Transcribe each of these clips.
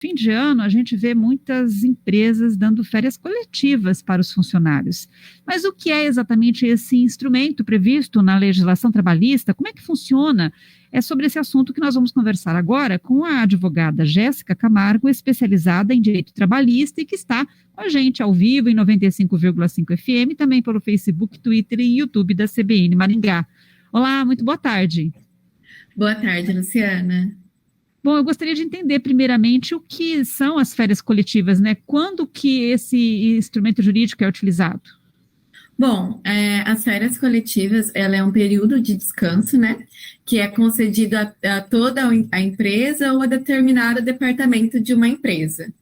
fim de ano, a gente vê muitas empresas dando férias coletivas para os funcionários. Mas o que é exatamente esse instrumento previsto na legislação trabalhista? Como é que funciona? É sobre esse assunto que nós vamos conversar agora com a advogada Jéssica Camargo, especializada em direito trabalhista e que está com a gente ao vivo em 95,5 FM, também pelo Facebook, Twitter e YouTube da CBN Maringá. Olá, muito boa tarde. Boa tarde, Luciana. Bom, eu gostaria de entender primeiramente o que são as férias coletivas, né? Quando que esse instrumento jurídico é utilizado? Bom, as férias coletivas, ela é um período de descanso, né, que é concedido a toda a empresa ou a determinado departamento de uma empresa.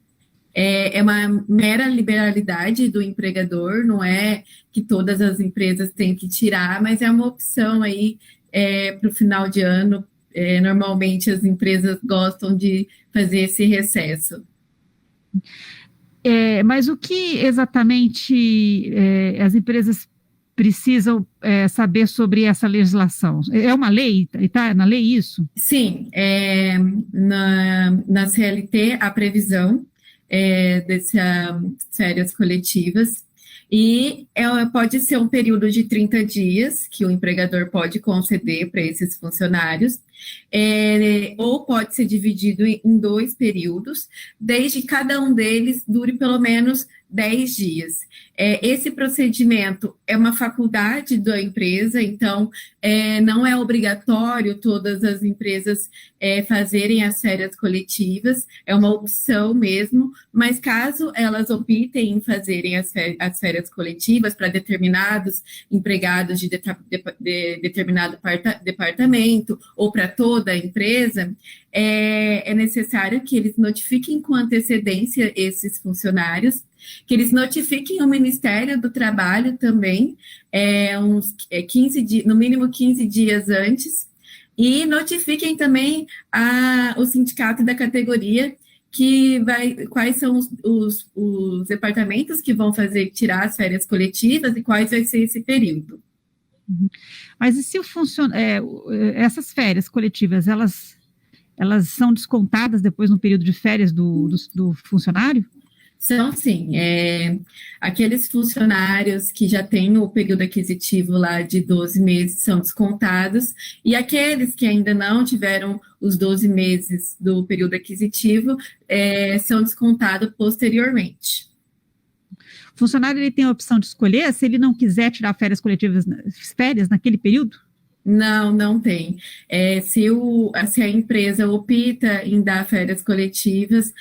É uma mera liberalidade do empregador, não é que todas as empresas têm que tirar, mas é uma opção aí para o final de ano. Normalmente as empresas gostam de fazer esse recesso. Mas o que exatamente as empresas precisam saber sobre essa legislação? É uma lei? Está na lei isso? Sim, na CLT a previsão dessas férias coletivas e pode ser um período de 30 dias que o empregador pode conceder para esses funcionários, ou pode ser dividido em dois períodos, desde que cada um deles dure pelo menos 10 dias. Esse procedimento é uma faculdade da empresa, então não é obrigatório todas as empresas fazerem as férias coletivas, é uma opção mesmo, mas caso elas optem em fazerem as férias coletivas para determinados empregados de determinado departamento ou para toda a empresa, é necessário que eles notifiquem com antecedência esses funcionários, que eles notifiquem o Ministério do Trabalho também, no mínimo 15 dias antes, e notifiquem também o sindicato da categoria quais são os departamentos que vão tirar as férias coletivas e quais vai ser esse período. Mas e se essas férias coletivas, elas são descontadas depois no período de férias do funcionário? São sim, aqueles funcionários que já têm o período aquisitivo lá de 12 meses são descontados, e aqueles que ainda não tiveram os 12 meses do período aquisitivo são descontados posteriormente. O funcionário ele tem a opção de escolher se ele não quiser tirar férias naquele período? Não, não tem. Se a empresa opta em dar férias coletivas,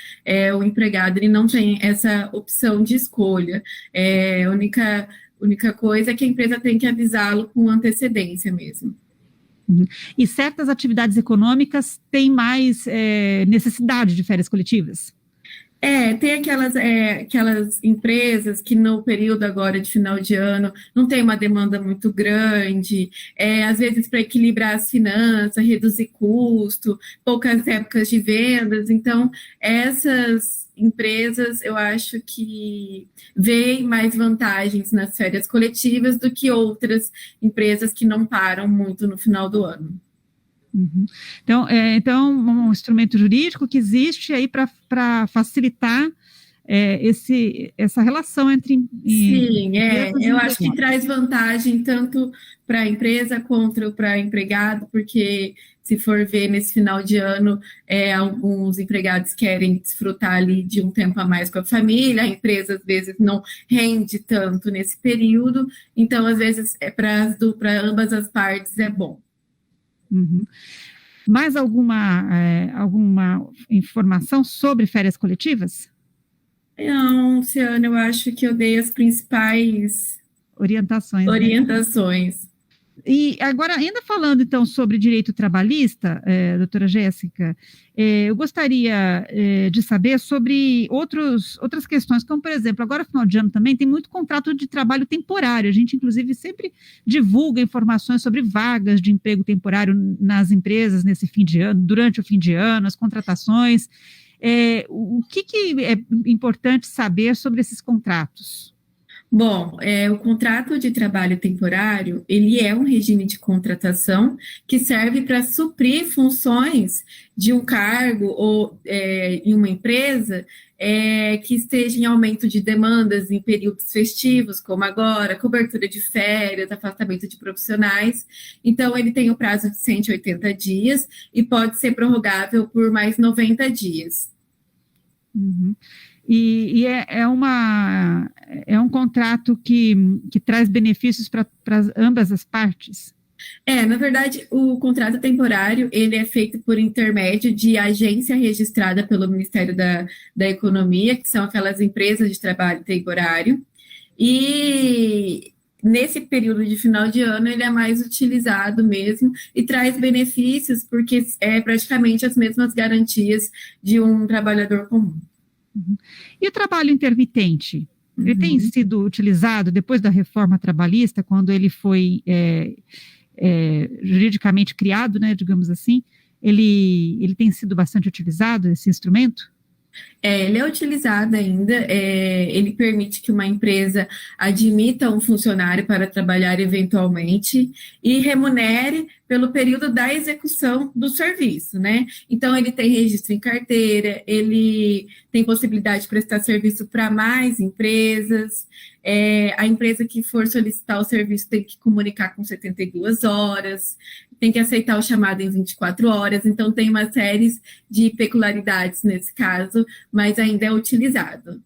o empregado ele não tem essa opção de escolha. A única coisa é que a empresa tem que avisá-lo com antecedência mesmo. E certas atividades econômicas têm mais necessidade de férias coletivas? Tem aquelas empresas que no período agora de final de ano não tem uma demanda muito grande, às vezes para equilibrar as finanças, reduzir custo, poucas épocas de vendas, então essas empresas eu acho que veem mais vantagens nas férias coletivas do que outras empresas que não param muito no final do ano. Uhum. Então, um instrumento jurídico que existe aí para facilitar essa relação entre... Sim, eu acho que traz vantagem tanto para a empresa quanto para o empregado, porque se for ver nesse final de ano, alguns empregados querem desfrutar ali de um tempo a mais com a família, a empresa às vezes não rende tanto nesse período, então às vezes para ambas as partes é bom. Uhum. Mais alguma informação sobre férias coletivas? Não, Luciana, eu acho que eu dei as principais orientações. Né? E agora, ainda falando então sobre direito trabalhista, doutora Jéssica, eu gostaria de saber sobre outras questões, como por exemplo, agora final de ano também tem muito contrato de trabalho temporário, a gente inclusive sempre divulga informações sobre vagas de emprego temporário nas empresas nesse fim de ano, durante o fim de ano, as contratações, o que é importante saber sobre esses contratos? Bom, o contrato de trabalho temporário, ele é um regime de contratação que serve para suprir funções de um cargo ou em uma empresa que esteja em aumento de demandas em períodos festivos, como agora, cobertura de férias, afastamento de profissionais. Então, ele tem o prazo de 180 dias e pode ser prorrogável por mais 90 dias. Uhum. É um contrato que traz benefícios para ambas as partes. Na verdade, o contrato temporário, ele é feito por intermédio de agência registrada pelo Ministério da Economia, que são aquelas empresas de trabalho temporário, e nesse período de final de ano ele é mais utilizado mesmo e traz benefícios, porque é praticamente as mesmas garantias de um trabalhador comum. Uhum. E o trabalho intermitente? Ele tem Uhum. sido utilizado depois da reforma trabalhista, quando ele foi juridicamente criado, né, digamos assim, ele tem sido bastante utilizado, esse instrumento? Ele é utilizado ainda, ele permite que uma empresa admita um funcionário para trabalhar eventualmente e remunere pelo período da execução do serviço, né? Então, ele tem registro em carteira, ele tem possibilidade de prestar serviço para mais empresas, a empresa que for solicitar o serviço tem que comunicar com 72 horas, tem que aceitar o chamado em 24 horas, então tem uma série de peculiaridades nesse caso, mas ainda é utilizado.